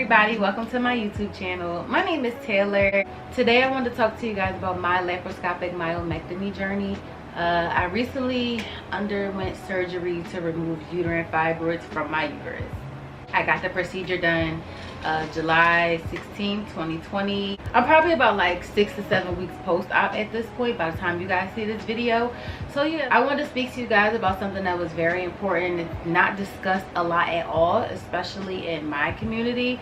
everybody, welcome to my YouTube channel. My name is Taylor. Today I wanted to talk to you guys about my laparoscopic myomectomy journey. I recently underwent surgery to remove uterine fibroids from my uterus. I got the procedure done July 16, 2020. I'm probably about like 6 to 7 weeks post-op at this point by the time you guys see this video. So yeah, I wanted to speak to you guys about something that was very important. It's not discussed a lot at all, especially in my community.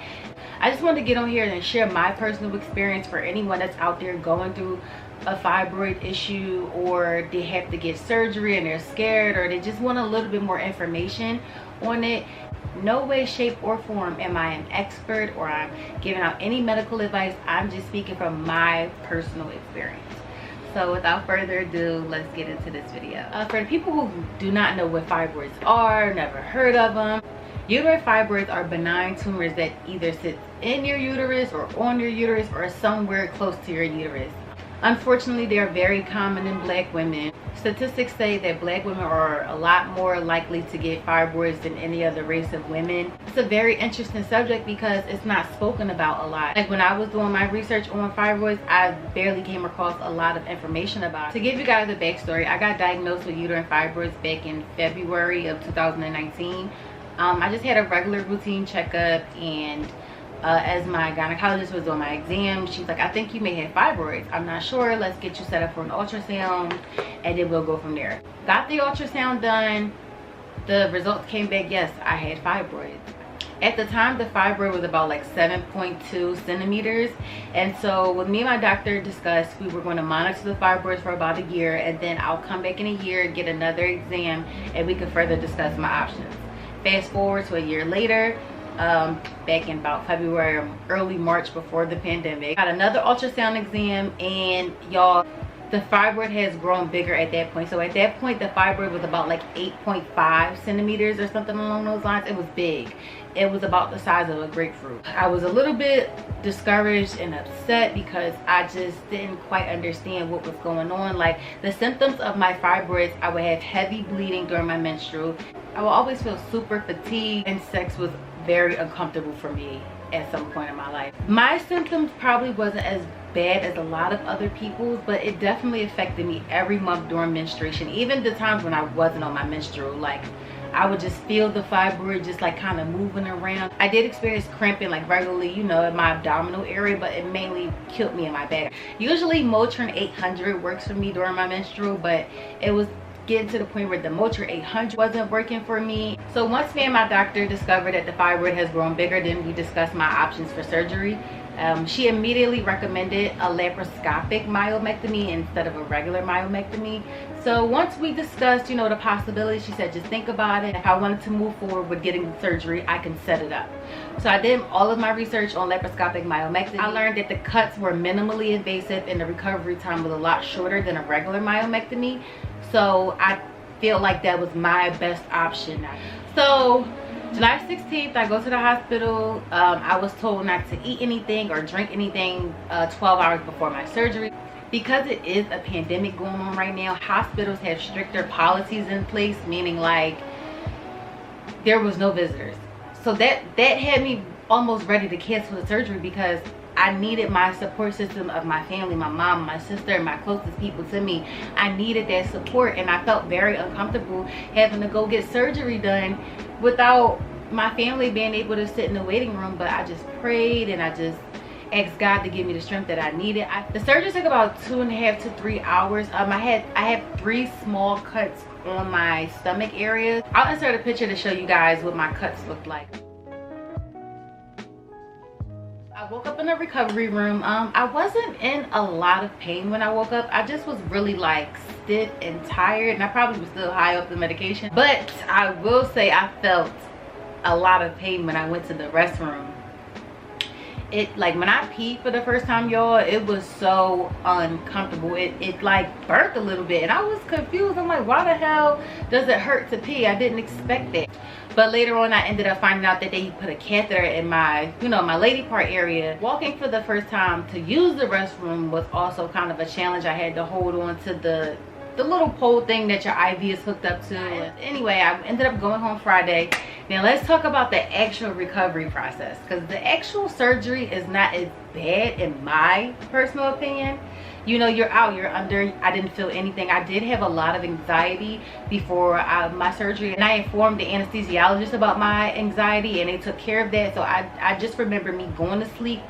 I just wanted to get on here and share my personal experience for anyone that's out there going through a fibroid issue, or they have to get surgery and they're scared, or they just want a little bit more information on it. No way, shape, or form am I an expert or I'm giving out any medical advice. I'm just speaking from my personal experience. So without further ado, let's get into this video. For the people who do not know what fibroids are, never heard of them, uterine fibroids are benign tumors that either sit in your uterus or on your uterus or somewhere close to your uterus. Unfortunately, they are very common in Black women. Statistics say that Black women are a lot more likely to get fibroids than any other race of women. It's a very interesting subject because it's not spoken about a lot. Like when I was doing my research on fibroids, I barely came across a lot of information about it. To give you guys a backstory, I got diagnosed with uterine fibroids back in February of 2019. I just had a regular routine checkup, and as my gynecologist was doing my exam, she's like, I think you may have fibroids. I'm not sure. Let's get you set up for an ultrasound and then we'll go from there. Got the ultrasound done. The results came back, yes, I had fibroids. At the time, the fibroid was about like 7.2 centimeters. And so what me and my doctor discussed, we were going to monitor the fibroids for about a year, and then I'll come back in a year, get another exam, and we could further discuss my options. Fast forward to a year later, back in about February, early March, before the pandemic, got another ultrasound exam, and y'all, the fibroid has grown bigger at that point. So at that point, the fibroid was about like 8.5 centimeters or something along those lines. It was big. It was about the size of a grapefruit. I was a little bit discouraged and upset because I just didn't quite understand what was going on. Like the symptoms of my fibroids, I would have heavy bleeding during my menstrual. I would always feel super fatigued, and sex was very uncomfortable for me at some point in my life. My symptoms probably wasn't as bad as a lot of other people's, but it definitely affected me every month during menstruation. Even the times when I wasn't on my menstrual, like I would just feel the fibroid just like kind of moving around. I did experience cramping like regularly, you know, in my abdominal area, but it mainly killed me in my back. Usually Motrin 800 works for me during my menstrual, but it was getting to the point where the Motrin 800 wasn't working for me. So once me and my doctor discovered that the fibroid has grown bigger, then we discussed my options for surgery. She immediately recommended a laparoscopic myomectomy instead of a regular myomectomy. So once we discussed, you know, the possibility, she said just think about it. If I wanted to move forward with getting the surgery, I can set it up. So I did all of my research on laparoscopic myomectomy. I learned that the cuts were minimally invasive and the recovery time was a lot shorter than a regular myomectomy. So I feel like that was my best option. So July 16th, I go to the hospital. I was told not to eat anything or drink anything 12 hours before my surgery. Because it is a pandemic going on right now, hospitals have stricter policies in place, meaning like there was no visitors. So that had me almost ready to cancel the surgery because I needed my support system of my family, my mom, my sister, and my closest people to me. I needed that support, and I felt very uncomfortable having to go get surgery done without my family being able to sit in the waiting room. But I just prayed and I just asked God to give me the strength that I needed. The surgery took about 2.5 to 3 hours. I have 3 small cuts on my stomach area. I'll insert a picture to show you guys what my cuts looked like. I woke up in the recovery room. I wasn't in a lot of pain when I woke up. I just was really like stiff and tired, and I probably was still high off the medication. But I will say I felt a lot of pain when I went to the restroom. It like when I peed for the first time, y'all, it was so uncomfortable. It like burnt a little bit, and I was confused. I'm like, why the hell does it hurt to pee? I didn't expect that. But later on, I ended up finding out that they put a catheter in my, you know, my lady part area. Walking for the first time to use the restroom was also kind of a challenge. I had to hold on to the the little pole thing that your IV is hooked up to. Anyway, I ended up going home Friday. Now let's talk about the actual recovery process, because the actual surgery is not as bad in my personal opinion. You know, you're out, you're under. I didn't feel anything. I did have a lot of anxiety before my surgery, and I informed the anesthesiologist about my anxiety, and they took care of that. So I just remember me going to sleep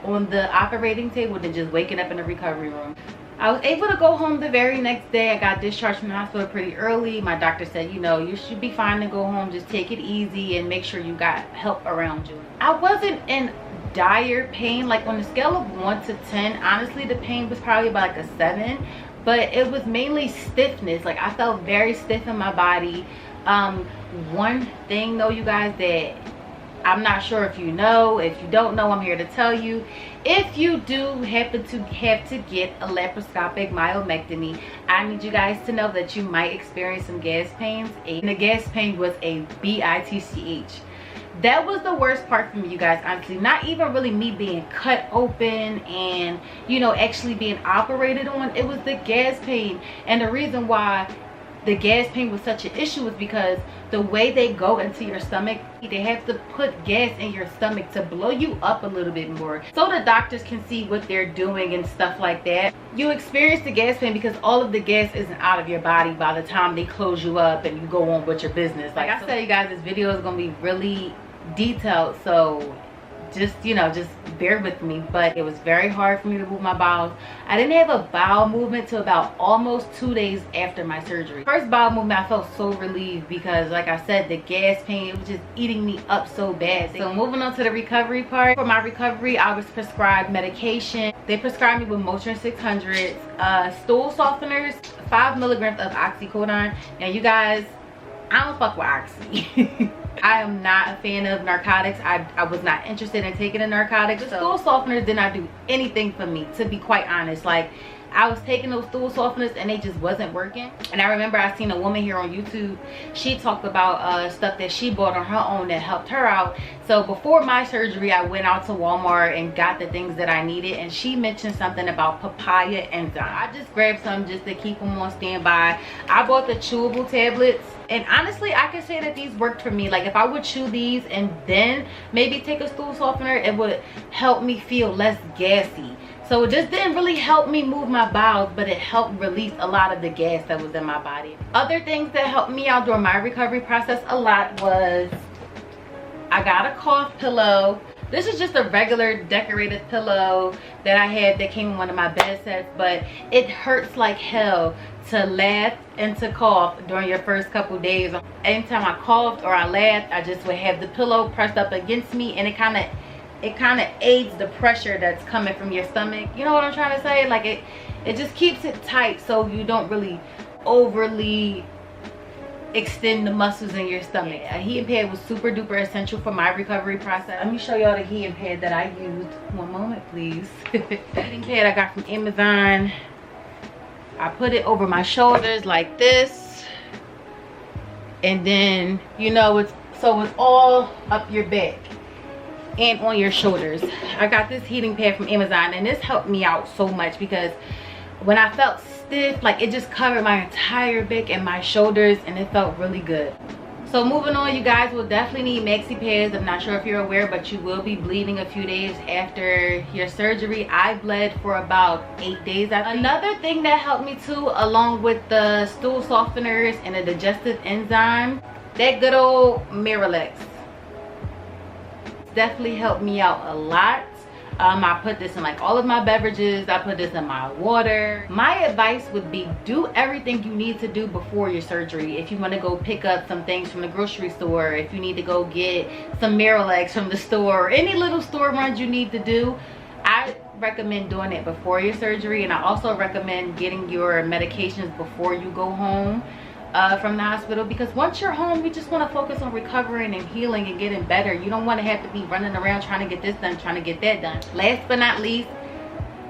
on the operating table and just waking up in the recovery room. I was able to go home the very next day. I got discharged from the hospital pretty early. My doctor said, you know, you should be fine to go home. Just take it easy and make sure you got help around you. I wasn't in dire pain. Like on a scale of 1 to 10, honestly, the pain was probably about like a 7. But it was mainly stiffness. Like I felt very stiff in my body. One thing though, you guys, that I'm not sure if you know, if you don't know, I'm here to tell you. If you do happen to have to get a laparoscopic myomectomy, I need you guys to know that you might experience some gas pains. And the gas pain was a bitch. That was the worst part for me, you guys, honestly. Not even really me being cut open and, you know, actually being operated on. It was the gas pain. And the reason why the gas pain was such an issue was because the way they go into your stomach, they have to put gas in your stomach to blow you up a little bit more so the doctors can see what they're doing and stuff like that. You experience the gas pain because all of the gas isn't out of your body by the time they close you up and you go on with your business. Like I said, you guys, this video is going to be really detailed, so just, you know, just bear with me. But it was very hard for me to move my bowels. I didn't have a bowel movement till about almost 2 days after my surgery. First bowel movement, I felt so relieved because, like I said, the gas pain, it was just eating me up so bad. So moving on to the recovery part. For my recovery, I was prescribed medication. They prescribed me with Motrin 600s, stool softeners, 5 milligrams of oxycodone. Now you guys, I don't fuck with oxy. I am not a fan of narcotics. I was not interested in taking a narcotic. The stool softeners did not do anything for me, to be quite honest. Like, I was taking those stool softeners and they just wasn't working. And I remember I seen a woman here on YouTube. She talked about stuff that she bought on her own that helped her out. So before my surgery, I went out to Walmart and got the things that I needed. And she mentioned something about papaya enzyme. I just grabbed some just to keep them on standby. I bought the chewable tablets. And honestly, I can say that these worked for me. Like if I would chew these and then maybe take a stool softener, it would help me feel less gassy. So it just didn't really help me move my bowels, but it helped release a lot of the gas that was in my body. Other things that helped me out during my recovery process a lot was I got a cough pillow. This is just a regular decorated pillow that I had that came in one of my bed sets, but it hurts like hell to laugh and to cough during your first couple days. Anytime I coughed or I laughed, I just would have the pillow pressed up against me, and it kind of aids the pressure that's coming from your stomach. You know what I'm trying to say? Like it just keeps it tight so you don't really overly extend the muscles in your stomach. A heating pad was super duper essential for my recovery process. Let me show y'all the heating pad that I used. One moment, please. The heating pad I got from Amazon. I put it over my shoulders like this, and then, you know, it's all up your back and on your shoulders. I got this heating pad from Amazon, and this helped me out so much because when I felt stiff, like it just covered my entire back and my shoulders, and it felt really good. So moving on, you guys will definitely need maxi pads. I'm not sure if you're aware, but you will be bleeding a few days after your surgery. I bled for about 8 days. Another thing that helped me too, along with the stool softeners and the digestive enzyme, that good old Miralax definitely helped me out a lot. I put this in like all of my beverages. I put this in my water. My advice would be do everything you need to do before your surgery. If you want to go pick up some things from the grocery store, if you need to go get some Miralax from the store, or any little store runs you need to do, I recommend doing it before your surgery. And I also recommend getting your medications before you go home from the hospital, because once you're home, you just want to focus on recovering and healing and getting better. You don't want to have to be running around trying to get this done, trying to get that done. Last but not least,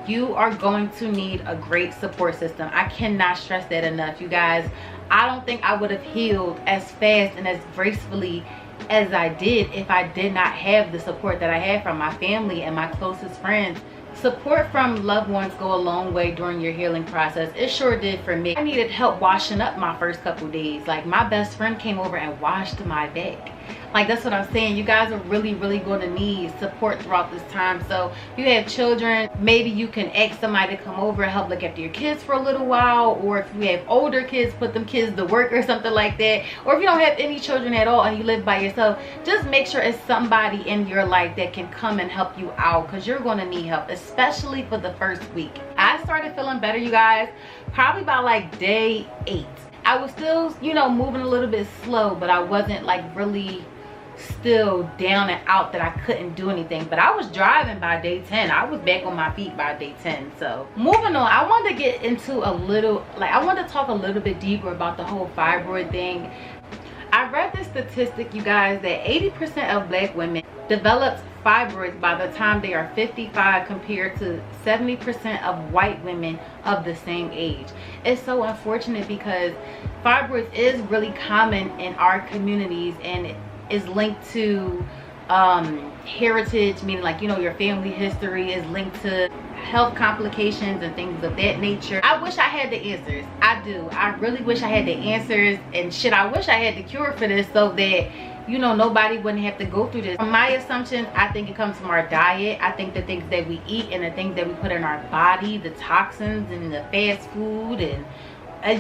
you are going to need a great support system. I cannot stress that enough, you guys. I don't think I would have healed as fast and as gracefully as I did if I did not have the support that I had from my family and my closest friends Support from loved ones go a long way during your healing process. It sure did for me. I needed help washing up my first couple days. Like, my best friend came over and washed my back. Like, that's what I'm saying. You guys are really going to need support throughout this time. So if you have children, maybe you can ask somebody to come over and help look after your kids for a little while. Or if you have older kids, put them kids to work or something like that. Or if you don't have any children at all and you live by yourself, just make sure it's somebody in your life that can come and help you out, because you're going to need help, especially for the first week. I started feeling better, you guys, probably by like day 8. I was still, you know, moving a little bit slow, but I wasn't like really still down and out that I couldn't do anything. But I was driving by day 10. I was back on my feet by day 10. So moving on, I wanted to get into a little, like, I want to talk a little bit deeper about the whole fibroid thing. I read this statistic, you guys, that 80% of black women develop fibroids by the time they are 55, compared to 70% of white women of the same age. It's so unfortunate because fibroids is really common in our communities, and it is linked to heritage, meaning, like, you know, your family history is linked to health complications and things of that nature. I wish I had the answers. I do. I really wish I had the answers, and shit, I wish I had the cure for this, so that, you know, nobody wouldn't have to go through this. From my assumption, I think it comes from our diet. I think the things that we eat and the things that we put in our body, the toxins and the fast food and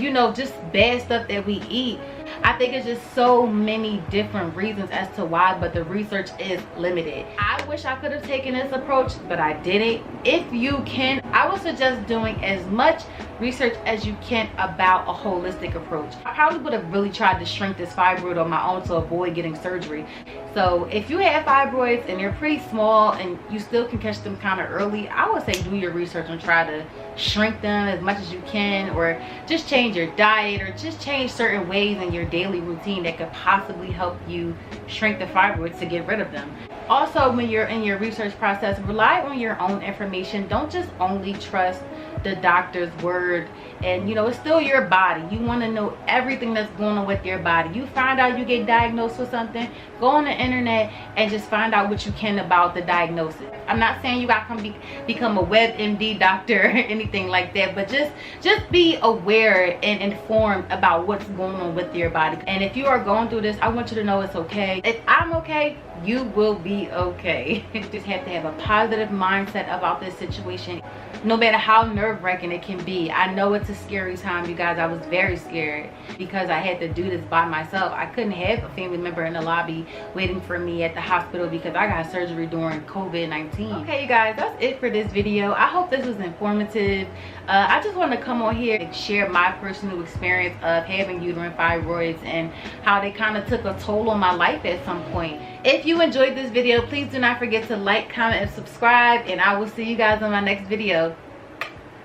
you know, just bad stuff that we eat. I think it's just so many different reasons as to why, but the research is limited. I wish I could have taken this approach, but I didn't. If you can, I would suggest doing as much research as you can about a holistic approach. I probably would have really tried to shrink this fibroid on my own to avoid getting surgery. So if you have fibroids and they're pretty small and you still can catch them kind of early, I would say do your research and try to shrink them as much as you can, or just change your diet, or just change certain ways in your daily routine that could possibly help you shrink the fibroids to get rid of them. Also, when you're in your research process, rely on your own information. Don't just only trust the doctor's word. And, you know, it's still your body. You want to know everything that's going on with your body. You find out you get diagnosed with something, go on the internet and just find out what you can about the diagnosis. I'm not saying you got to become a WebMD doctor or anything like that, but just be aware and informed about what's going on with your body. And if you are going through this, I want you to know it's okay. If I'm okay, you will be okay. You just have to have a positive mindset about this situation, no matter how nerve-wracking it can be. I know it's a scary time, you guys. I was very scared because I had to do this by myself. I couldn't have a family member in the lobby waiting for me at the hospital because I got surgery during COVID-19. Okay, you guys, that's it for this video. I hope this was informative. I just want to come on here and share my personal experience of having uterine fibroids and how they kind of took a toll on my life at some point. If you enjoyed this video, please do not forget to like, comment, and subscribe, and I will see you guys on my next video.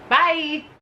Bye.